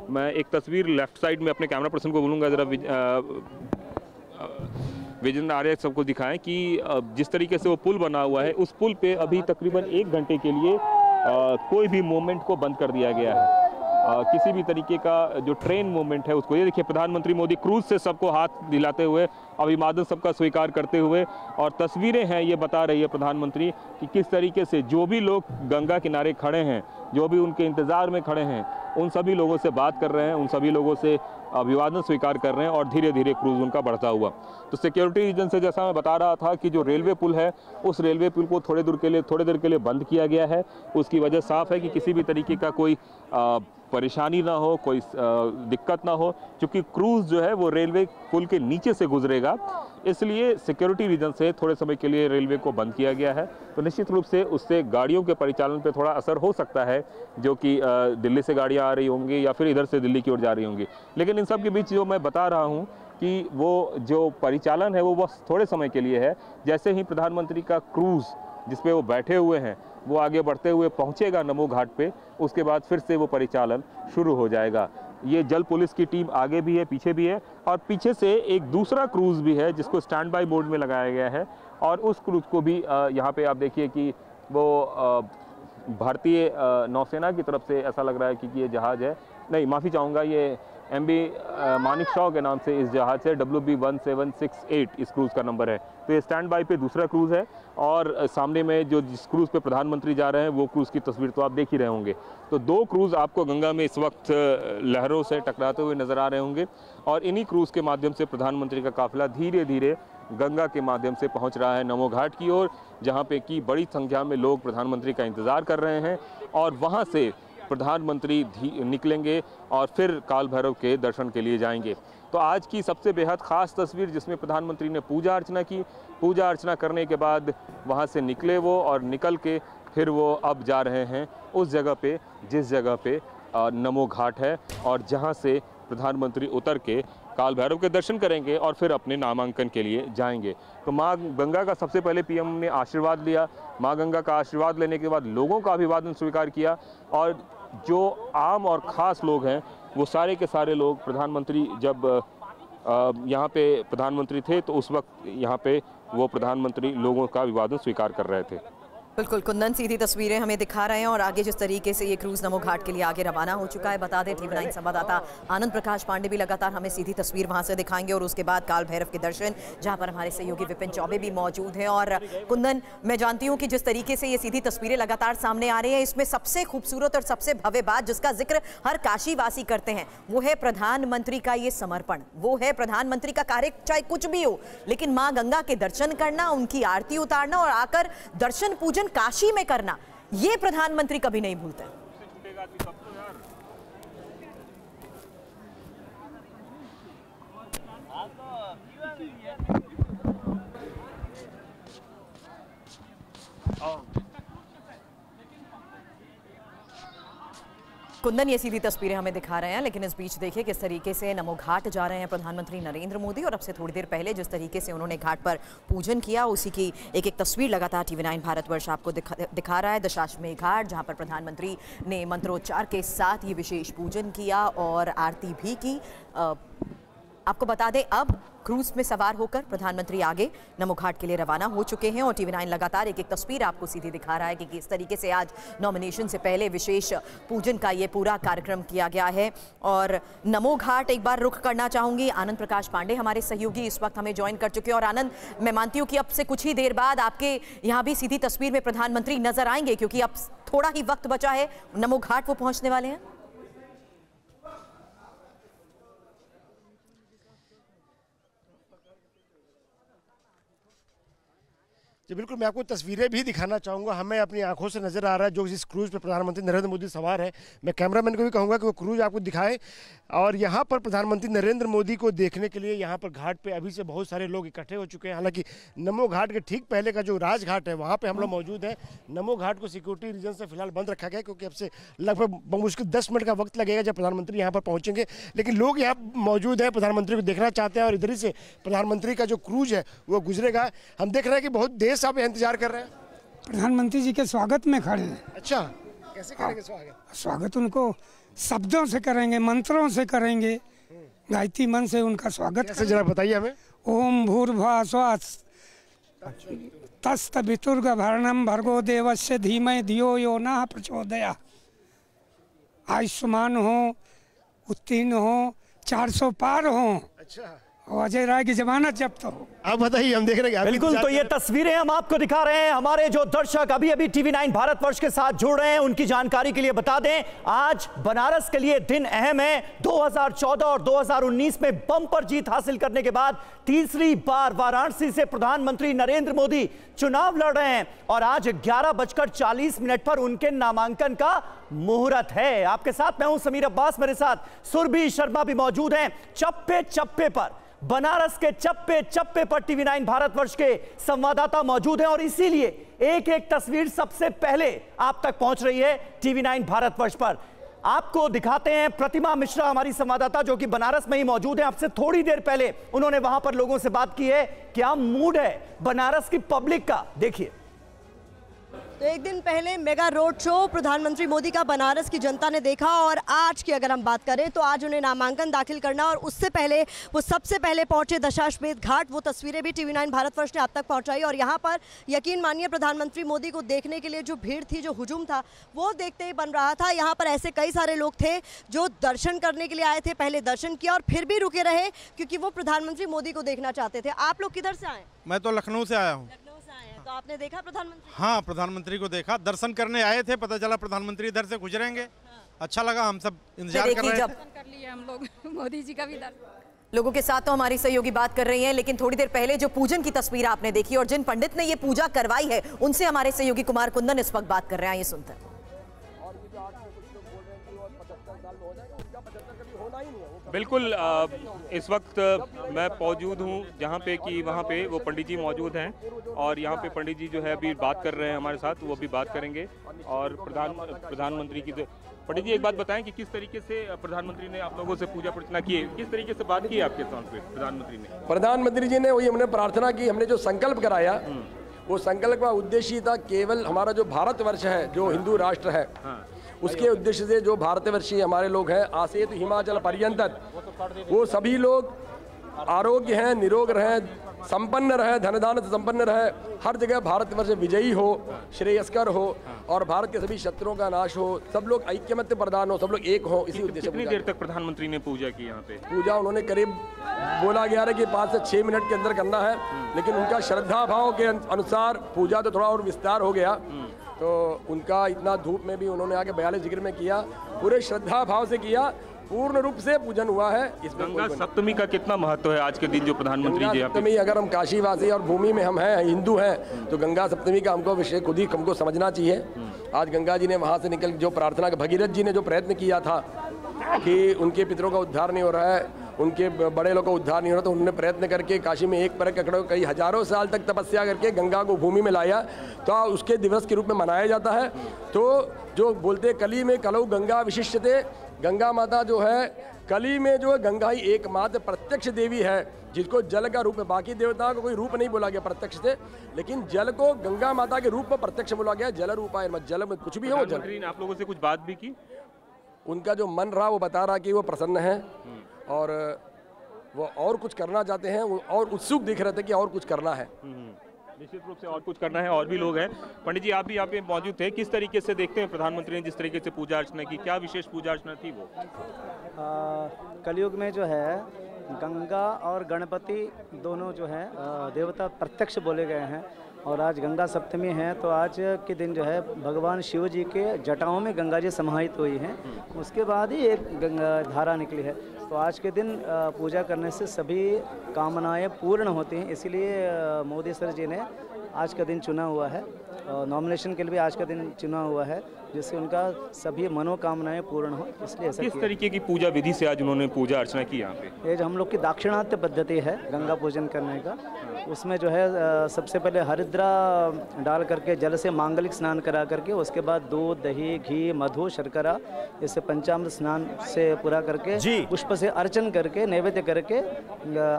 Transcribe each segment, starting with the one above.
मैं एक तस्वीर लेफ्ट साइड में अपने कैमरा पर्सन को बोलूँगा ज़रा विजन आर्य सबको दिखाएं कि जिस तरीके से वो पुल बना हुआ है, उस पुल पे अभी तकरीबन 1 घंटे के लिए कोई भी मूवमेंट को बंद कर दिया गया है। किसी भी तरीके का जो ट्रेन मूवमेंट है उसको, ये देखिए प्रधानमंत्री मोदी क्रूज से सबको हाथ दिलाते हुए, अभिवादन सबका स्वीकार करते हुए, और तस्वीरें हैं ये बता रही है प्रधानमंत्री कि किस तरीके से जो भी लोग गंगा किनारे खड़े हैं, जो भी उनके इंतज़ार में खड़े हैं, उन सभी लोगों से बात कर रहे हैं, उन सभी लोगों से अभिवादन स्वीकार कर रहे हैं और धीरे धीरे क्रूज उनका बढ़ता हुआ। तो सिक्योरिटी रीजन से जैसा मैं बता रहा था कि जो रेलवे पुल है, उस रेलवे पुल को थोड़ी देर के लिए बंद किया गया है। उसकी वजह साफ है कि किसी भी तरीके का कोई परेशानी ना हो, कोई दिक्कत ना हो, क्योंकि क्रूज जो है वो रेलवे पुल के नीचे से गुजरेगा, इसलिए सिक्योरिटी रीजन से थोड़े समय के लिए रेलवे को बंद किया गया है। तो निश्चित रूप से उससे गाड़ियों के परिचालन पे थोड़ा असर हो सकता है, जो कि दिल्ली से गाड़ियाँ आ रही होंगी या फिर इधर से दिल्ली की ओर जा रही होंगी। लेकिन इन सब के बीच जो मैं बता रहा हूँ कि वो जो परिचालन है वो बस थोड़े समय के लिए है। जैसे ही प्रधानमंत्री का क्रूज़ जिसपे वो बैठे हुए हैं वो आगे बढ़ते हुए पहुंचेगा नमो घाट पे, उसके बाद फिर से वो परिचालन शुरू हो जाएगा। ये जल पुलिस की टीम आगे भी है, पीछे भी है, और पीछे से एक दूसरा क्रूज़ भी है जिसको स्टैंड बाई मोड में लगाया गया है। और उस क्रूज़ को भी यहाँ पे आप देखिए कि वो भारतीय नौसेना की तरफ से ऐसा लग रहा है कि ये जहाज़ है, नहीं माफ़ी चाहूँगा, ये MB मानिकशॉ के नाम से इस जहाज़ से WB1768 इस क्रूज़ का नंबर है। तो ये स्टैंड बाई पे दूसरा क्रूज़ है, और सामने में जो जिस क्रूज़ पे प्रधानमंत्री जा रहे हैं वो क्रूज़ की तस्वीर तो आप देख ही रहे होंगे। तो 2 क्रूज़ आपको गंगा में इस वक्त लहरों से टकराते हुए नज़र आ रहे होंगे, और इन्हीं क्रूज़ के माध्यम से प्रधानमंत्री का काफिला धीरे धीरे गंगा के माध्यम से पहुंच रहा है नमो घाट की ओर, जहां पे कि बड़ी संख्या में लोग प्रधानमंत्री का इंतज़ार कर रहे हैं। और वहां से प्रधानमंत्री निकलेंगे और फिर काल भैरव के दर्शन के लिए जाएंगे। तो आज की सबसे बेहद ख़ास तस्वीर, जिसमें प्रधानमंत्री ने पूजा अर्चना की, पूजा अर्चना करने के बाद वहाँ से निकले वो, और निकल के फिर वो अब जा रहे हैं उस जगह पे जिस जगह पे नमो घाट है, और जहाँ से प्रधानमंत्री उतर के काल भैरव के दर्शन करेंगे और फिर अपने नामांकन के लिए जाएंगे। तो माँ गंगा का सबसे पहले PM ने आशीर्वाद लिया। माँ गंगा का आशीर्वाद लेने के बाद लोगों का अभिवादन स्वीकार किया, और जो आम और ख़ास लोग हैं वो सारे के सारे लोग, प्रधानमंत्री जब यहाँ पे प्रधानमंत्री थे तो उस वक्त यहाँ पे वो प्रधानमंत्री लोगों का अभिवादन स्वीकार कर रहे थे। बिल्कुल कुंदन, सीधी तस्वीरें हमें दिखा रहे हैं, और आगे जिस तरीके से ये क्रूज नमो घाट के लिए आगे रवाना हो चुका है, बता दें TV9 संवाददाता आनंद प्रकाश पांडे भी लगातार हमें सीधी तस्वीर वहां से दिखाएंगे, और उसके बाद काल भैरव के दर्शन, जहां पर हमारे सहयोगी विपिन चौबे भी मौजूद हैं। और कुंदन, मैं जानती हूँ कि जिस तरीके से ये सीधी तस्वीरें लगातार सामने आ रही है, इसमें सबसे खूबसूरत और सबसे भव्य बात जिसका जिक्र हर काशीवासी करते हैं वो है प्रधानमंत्री का ये समर्पण, वो है प्रधानमंत्री का कार्य, चाहे कुछ भी हो, लेकिन माँ गंगा के दर्शन करना, उनकी आरती उतारना और आकर दर्शन पूजन काशी में करना, ये प्रधानमंत्री कभी नहीं भूलते। कुंदन, ये सीधी तस्वीरें हमें दिखा रहे हैं, लेकिन इस बीच देखिए किस तरीके से नमो घाट जा रहे हैं प्रधानमंत्री नरेंद्र मोदी, और अब से थोड़ी देर पहले जिस तरीके से उन्होंने घाट पर पूजन किया, उसी की एक तस्वीर लगातार TV9 भारतवर्ष आपको दिखा रहा है। दशाश्वमेध घाट, जहां पर प्रधानमंत्री ने मंत्रोच्चार के साथ ये विशेष पूजन किया और आरती भी की। आपको बता दें, अब क्रूज में सवार होकर प्रधानमंत्री आगे नमो घाट के लिए रवाना हो चुके हैं, और TV9 लगातार एक तस्वीर आपको सीधी दिखा रहा है कि किस तरीके से आज नॉमिनेशन से पहले विशेष पूजन का ये पूरा कार्यक्रम किया गया है। और नमो घाट एक बार रुख करना चाहूंगी, आनंद प्रकाश पांडे हमारे सहयोगी इस वक्त हमें ज्वाइन कर चुके हैं। और आनंद, मैं मानती हूँ कि अब से कुछ ही देर बाद आपके यहाँ भी सीधी तस्वीर में प्रधानमंत्री नजर आएंगे, क्योंकि अब थोड़ा ही वक्त बचा है, नमो घाट वो पहुंचने वाले हैं। जी बिल्कुल, मैं आपको तस्वीरें भी दिखाना चाहूँगा। हमें अपनी आंखों से नज़र आ रहा है जो जिस क्रूज़ पर प्रधानमंत्री नरेंद्र मोदी सवार है। मैं कैमरामैन को भी कहूँगा कि वो क्रूज़ आपको दिखाए, और यहाँ पर प्रधानमंत्री नरेंद्र मोदी को देखने के लिए यहाँ पर घाट पे अभी से बहुत सारे लोग इकट्ठे हो चुके हैं। हालांकि नमो घाट के ठीक पहले का जो राजघाट है वहाँ पर हम लोग मौजूद हैं। नमो घाट को सिक्योरिटी रीजन से फिलहाल बंद रखा गया, क्योंकि अब से लगभग बमुश्किल 10 मिनट का वक्त लगेगा जब प्रधानमंत्री यहाँ पर पहुँचेंगे। लेकिन लोग यहाँ मौजूद हैं, प्रधानमंत्री को देखना चाहते हैं, और इधर ही से प्रधानमंत्री का जो क्रूज है वो गुजरेगा। हम देख रहे हैं कि बहुत देर से आप इंतजार कर रहे हैं। प्रधानमंत्री जी के स्वागत में खड़े हैं। अच्छा, कैसे करेंगे स्वागत? स्वागत उनको शब्दों से करेंगे, मंत्रों से करेंगे, गायत्री मन से उनका स्वागत कैसे जरा बताइए हमें। ओम भूर्भुवः स्वः तत्सवितुर्वरेण्यं भर्गो देवस्य धीमहि धियो यो नः प्रचोदयात्। आयुष्मान हो, उत्तीर्ण हो, 400 पार हो, अच्छा, और अजय राय की जमानत जब्त हो। आप बताइए, हम देख रहे हैं। बिल्कुल, तो ये तस्वीरें हम आपको दिखा रहे हैं। हमारे जो दर्शक अभी अभी TV9 भारतवर्ष के साथ जुड़ रहे हैं, उनकी जानकारी के लिए बता दें, आज बनारस के लिए दिन अहम है। 2014 और 2019 में बम्पर जीत हासिल करने के बाद तीसरी बार वाराणसी से प्रधानमंत्री नरेंद्र मोदी चुनाव लड़ रहे हैं और आज 11:40 पर उनके नामांकन का मुहूर्त है। आपके साथ मैं हूं समीर अब्बास, मेरे साथ सुरभि शर्मा भी मौजूद हैं। चप्पे चप्पे पर, बनारस के चप्पे चप्पे पर TV9 भारतवर्ष के संवाददाता मौजूद हैं और इसीलिए एक एक तस्वीर सबसे पहले आप तक पहुंच रही है TV9 भारतवर्ष पर। आपको दिखाते हैं प्रतिमा मिश्रा, हमारी संवाददाता, जो कि बनारस में ही मौजूद है। आपसे थोड़ी देर पहले उन्होंने वहां पर लोगों से बात की है। क्या मूड है बनारस की पब्लिक का, देखिए। तो एक दिन पहले मेगा रोड शो प्रधानमंत्री मोदी का बनारस की जनता ने देखा और आज की अगर हम बात करें तो आज उन्हें नामांकन दाखिल करना और उससे पहले वो सबसे पहले पहुंचे दशाश्वमेध घाट। वो तस्वीरें भी TV9 भारतवर्ष ने आप तक पहुंचाई और यहाँ पर यकीन मानिए प्रधानमंत्री मोदी को देखने के लिए जो भीड़ थी, जो हुजूम था, वो देखते ही बन रहा था। यहाँ पर ऐसे कई सारे लोग थे जो दर्शन करने के लिए आए थे, पहले दर्शन किया और फिर भी रुके रहे क्योंकि वो प्रधानमंत्री मोदी को देखना चाहते थे। आप लोग किधर से आए? मैं तो लखनऊ से आया हूँ। तो आपने देखा प्रधानमंत्री? हाँ, प्रधानमंत्री को देखा, दर्शन करने आए थे, पता चला प्रधानमंत्री इधर से गुजरेंगे। अच्छा लगा, हम सब इंतजार कर रहे हैं। कर लिया हम लोग मोदी जी का भी दर्शन। लोगों के साथ तो हमारी सहयोगी बात कर रही हैं, लेकिन थोड़ी देर पहले जो पूजन की तस्वीर आपने देखी और जिन पंडित ने ये पूजा करवाई है, उनसे हमारे सहयोगी कुमार कुंदन इस वक्त बात कर रहे हैं। ये सुनते हैं। बिल्कुल, इस वक्त मैं मौजूद हूँ जहाँ पे कि वहाँ पे वो पंडित जी मौजूद हैं और यहाँ पे पंडित जी जो है अभी बात कर रहे हैं हमारे साथ, वो भी बात करेंगे। और प्रधानमंत्री की पंडित जी एक बात बताएं कि किस तरीके से प्रधानमंत्री ने आप लोगों से पूजा प्रार्थना की है, किस तरीके से बात की है आपके साथ पे प्रधानमंत्री ने? प्रधानमंत्री जी ने वही हमने प्रार्थना की, हमने जो संकल्प कराया वो संकल्प का उद्देश्य था केवल हमारा जो भारतवर्ष है, जो हिंदू राष्ट्र है, उसके उद्देश्य से जो भारतवर्षीय हमारे लोग हैं आसेतु हिमाचल पर्यंत, वो सभी लोग आरोग्य हैं, निरोग रहें, संपन्न रहे, धन दान से संपन्न रहे, हर जगह भारतवर्ष विजयी हो, श्रेयस्कर हो और भारत के सभी शत्रुओं का नाश हो, सब लोग ऐक्यमत्य प्रदान हो, सब लोग एक हो। इसी उद्देश्य। कितनी देर तक प्रधानमंत्री ने पूजा की यहाँ पे? पूजा उन्होंने करीब बोला गया है कि 5 से 6 मिनट के अंदर करना है, लेकिन उनका श्रद्धा भाव के अनुसार पूजा तो थोड़ा और विस्तार हो गया। तो उनका इतना धूप में भी उन्होंने आके 42 डिग्री में किया, पूरे श्रद्धा भाव से किया, पूर्ण रूप से पूजन हुआ है। इसमें गंगा सप्तमी का कितना महत्व है आज के दिन जो प्रधानमंत्री जी? सप्तमी, अगर हम काशीवासी और भूमि में हम हैं, हिंदू हैं, तो गंगा सप्तमी का हमको विषय खुद ही हमको समझना चाहिए। आज गंगा जी ने वहाँ से निकल जो प्रार्थना, भगीरथ जी ने जो प्रयत्न किया था कि उनके पितरों का उद्धार नहीं हो रहा है, उनके बड़े लोगों का उद्धार नहीं हो रहा, तो उन्होंने प्रयत्न करके काशी में एक पर ककड़ों कई हजारों साल तक तपस्या करके गंगा को भूमि में लाया, तो उसके दिवस के रूप में मनाया जाता है। तो जो बोलते कली में कलौ गंगा विशिष्यते, गंगा माता जो है कली में जो है गंगा ही एकमात्र प्रत्यक्ष देवी है जिसको जल का रूप में, बाकी देवताओं को कोई रूप नहीं बोला गया प्रत्यक्ष से, लेकिन जल को गंगा माता के रूप में प्रत्यक्ष बोला गया। जल रूपा है, जल में कुछ भी हो। जल आप लोगों से कुछ बात भी की? उनका जो मन रहा वो बता रहा कि वो प्रसन्न है और वो और कुछ करना चाहते हैं, वो और उत्सुक दिख रहे थे कि और कुछ करना है। निश्चित रूप से और कुछ करना है। और भी लोग हैं। पंडित जी, आप भी यहाँ पे मौजूद थे, किस तरीके से देखते हैं प्रधानमंत्री ने जिस तरीके से पूजा अर्चना की, क्या विशेष पूजा अर्चना थी वो? कलयुग में जो है गंगा और गणपति दोनों जो है देवता प्रत्यक्ष बोले गए हैं और आज गंगा सप्तमी है, तो आज के दिन जो है भगवान शिव जी के जटाओं में गंगा जी समाहित हुई हैं, उसके बाद ही एक गंगा धारा निकली है। तो आज के दिन पूजा करने से सभी कामनाएं पूर्ण होती हैं, इसीलिए मोदी सर जी ने आज का दिन चुना हुआ है, नॉमिनेशन के लिए भी आज का दिन चुना हुआ है, जिससे उनका सभी मनोकामनाएं पूर्ण हो, इसलिए ऐसा किस तरीके की पूजा विधि से आज उन्होंने पूजा अर्चना की यहाँ पे? ये जो हम लोग की दाक्षिणात्य पद्धति है गंगा पूजन करने का, उसमें जो है सबसे पहले हरिद्रा डाल करके जल से मांगलिक स्नान करा करके उसके बाद दूध, दही, घी, मधु, शर्करा, इससे पंचामृत स्नान से पूरा करके पुष्प से अर्चन करके नैवेद्य करके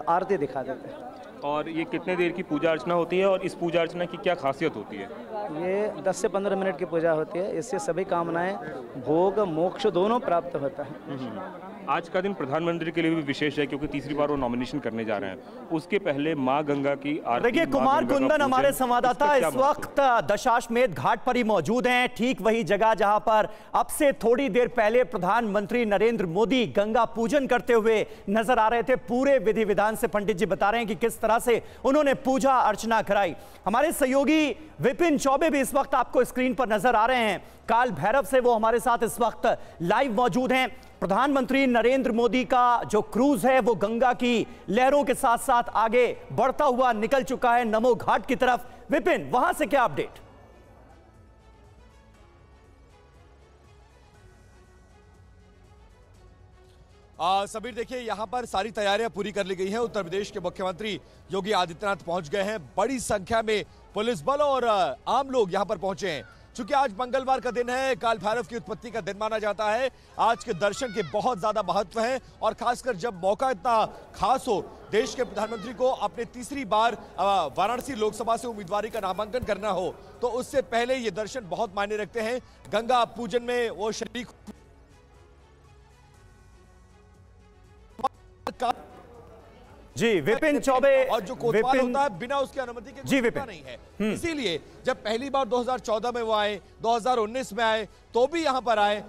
आरती दिखा देते हैं। और ये कितने देर की पूजा अर्चना होती है और इस पूजा अर्चना की क्या खासियत होती है? ये 10 से 15 मिनट की पूजा होती है। इससे सभी कामनाएं, भोग, मोक्ष दोनों प्राप्त होता है। आज का दिन प्रधानमंत्री के लिए भी विशेष है क्योंकि तीसरी बार वो नॉमिनेशन करने जा रहे हैं। उसके पहले मां गंगा की आरती। देखिए, कुमार कुंदन हमारे संवाददाता इस वक्त दशाश्वमेध घाट पर ही मौजूद हैं, ठीक वही जगह जहां पर अब से थोड़ी देर पहले प्रधानमंत्री नरेंद्र मोदी गंगा पूजन करते हुए नजर आ रहे थे। पूरे विधि विधान से पंडित जी बता रहे हैं कि किस तरह से उन्होंने पूजा अर्चना कराई। हमारे सहयोगी विपिन चौबे भी इस वक्त आपको स्क्रीन पर नजर आ रहे हैं। काल भैरव से वो हमारे साथ इस वक्त लाइव मौजूद हैं। प्रधानमंत्री नरेंद्र मोदी का जो क्रूज है वो गंगा की लहरों के साथ साथ आगे बढ़ता हुआ निकल चुका है नमो घाट की तरफ। विपिन, वहां से क्या अपडेट? सबीर, देखिए यहाँ पर सारी तैयारियां पूरी कर ली गई हैं। उत्तर प्रदेश के मुख्यमंत्री योगी आदित्यनाथ पहुंच गए हैं। बड़ी संख्या में पुलिस बल और आम लोग यहाँ पर पहुंचे हैं। चूंकि आज मंगलवार का दिन है, काल भैरव की उत्पत्ति का दिन माना जाता है, आज के दर्शन के बहुत ज्यादा महत्व है और खासकर जब मौका इतना खास हो, देश के प्रधानमंत्री को अपने तीसरी बार वाराणसी लोकसभा से उम्मीदवारी का नामांकन करना हो, तो उससे पहले ये दर्शन बहुत मायने रखते हैं। गंगा पूजन में वो शरीक जी विपिन चौबे, और जो कोतवाल होता है बिना उसकी अनुमति के जी विपिन नहीं है। इसीलिए जब पहली बार 2014 में वो आए, 2019 में आए, तो भी यहां पर आए,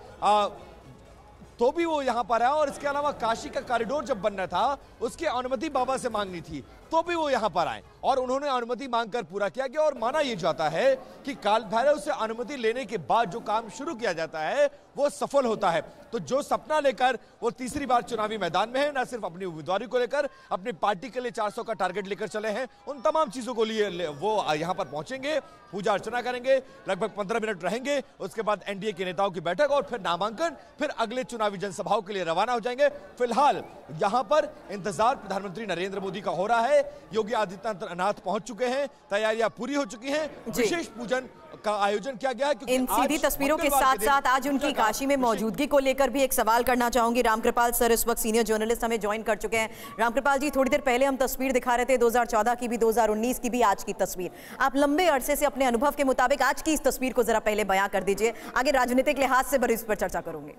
तो भी वो यहां पर आया। और इसके अलावा काशी का कॉरिडोर जब बनना था, उसकी अनुमति बाबा से मांगनी थी, तो भी वो यहां पर आए और उन्होंने अनुमति मांगकर पूरा किया गया। और माना यह जाता है कि काल भैरव से अनुमति लेने के बाद जो काम शुरू किया जाता है वो सफल होता है। तो जो सपना लेकर वो तीसरी बार चुनावी मैदान में है, न सिर्फ अपनी उम्मीदवारी को लेकर, अपनी पार्टी के लिए 400 का टारगेट लेकर चले हैं, उन तमाम चीजों को लिए वो यहां पर पहुंचेंगे, पूजा अर्चना करेंगे, लगभग 15 मिनट रहेंगे, उसके बाद एनडीए के नेताओं की बैठक और फिर नामांकन, फिर अगले चुनावी जनसभाओं के लिए रवाना हो जाएंगे। फिलहाल यहां पर इंतजार प्रधानमंत्री नरेंद्र मोदी का हो रहा है। योगी आदित्यनाथ पहुंच चुके हैं, तैयारियां पूरी हो चुकी हैं, विशेष पूजन का आयोजन किया गया है। इन सीधी तस्वीरों के साथ साथ आज उनकी काशी में मौजूदगी को लेकर भी एक सवाल करना चाहूंगी। रामकृपाल सर इस वक्त सीनियर जर्नलिस्ट हमें ज्वाइन कर चुके हैं। रामकृपाल जी, थोड़ी देर पहले हम तस्वीर दिखा रहे थे 2014 की भी, 2019 की भी, आज की तस्वीर। आप लंबे अरसे से अपने अनुभव के मुताबिक आज की इस तस्वीर को जरा पहले बयां कर दीजिए, आगे राजनीतिक लिहाज से बड़ी इस पर चर्चा करूंगे।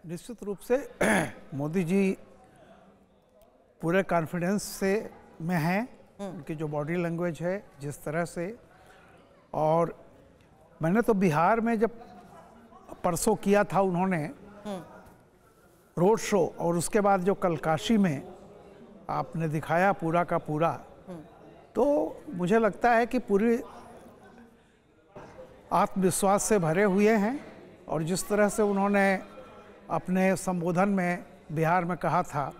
निश्चित रूप से मोदी जी पूरे कॉन्फिडेंस से में हैं, उनकी जो बॉडी लैंग्वेज है जिस तरह से। और मैंने तो बिहार में जब परसों किया था उन्होंने रोड शो, और उसके बाद जो कल काशी में आपने दिखाया पूरा का पूरा, तो मुझे लगता है कि पूरी आत्मविश्वास से भरे हुए हैं। और जिस तरह से उन्होंने अपने संबोधन में बिहार में कहा था,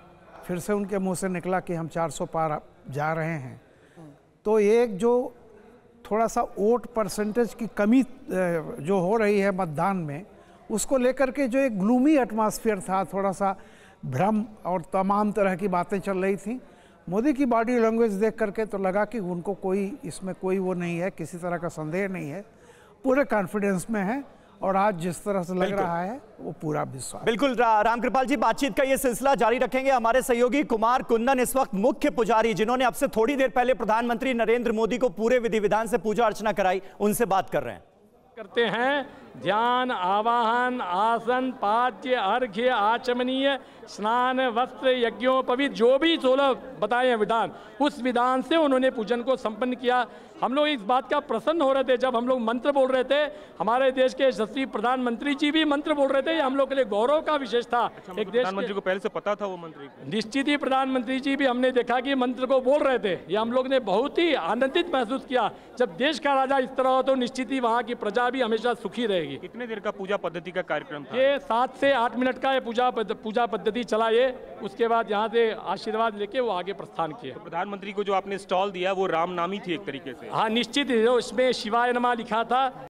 फिर से उनके मुंह से निकला कि हम 400 पार जा रहे हैं, तो एक जो थोड़ा सा वोट परसेंटेज की कमी जो हो रही है मतदान में, उसको लेकर के जो एक ग्लूमी एटमॉस्फेयर था, थोड़ा सा भ्रम और तमाम तरह की बातें चल रही थी। मोदी की बॉडी लैंग्वेज देख करके तो लगा कि उनको कोई इसमें कोई वो नहीं है, किसी तरह का संदेह नहीं है, पूरे कॉन्फिडेंस में है। और आज जिस तरह से लग रहा है वो पूरा विश्वास। बिल्कुल रामकृपाल जी, बातचीत का ये सिलसिला जारी रखेंगे। हमारे सहयोगी कुमार कुंदन इस वक्त मुख्य पुजारी, जिन्होंने अब से थोड़ी देर पहले प्रधानमंत्री नरेंद्र मोदी को पूरे विधि विधान से पूजा अर्चना कराई, उनसे बात कर रहे हैं। करते हैं ध्यान, आवाहन, आसन, पाद्य, अर्घ्य, आचमनीय, स्नान, वस्त्र, यज्ञोपवीत, जो भी 16 बताए हैं विधान, उस विधान से उन्होंने पूजन को संपन्न किया। हम लोग इस बात का प्रसन्न हो रहे थे जब हम लोग मंत्र बोल रहे थे, हमारे देश के यशस्वी प्रधानमंत्री जी भी मंत्र बोल रहे थे, ये हम लोग के लिए गौरव का विशेष था। एक प्रधानमंत्री को पहले से पता था वो मंत्री को? निश्चित ही प्रधानमंत्री जी भी हमने देखा कि मंत्र को बोल रहे थे, ये हम लोग ने बहुत ही आनंदित महसूस किया। जब देश का राजा इस तरह हो तो निश्चित ही वहाँ की प्रजा भी हमेशा सुखी रहेगी। कितने देर का पूजा पद्धति का कार्यक्रम था? ये 7 से 8 मिनट का पूजा पद्धति चला ये। उसके बाद यहाँ से आशीर्वाद लेके वो आगे प्रस्थान किए। तो प्रधानमंत्री को जो आपने स्टॉल दिया वो राम नामी थी एक तरीके से? हाँ निश्चित, इसमें शिवाय नमः लिखा था।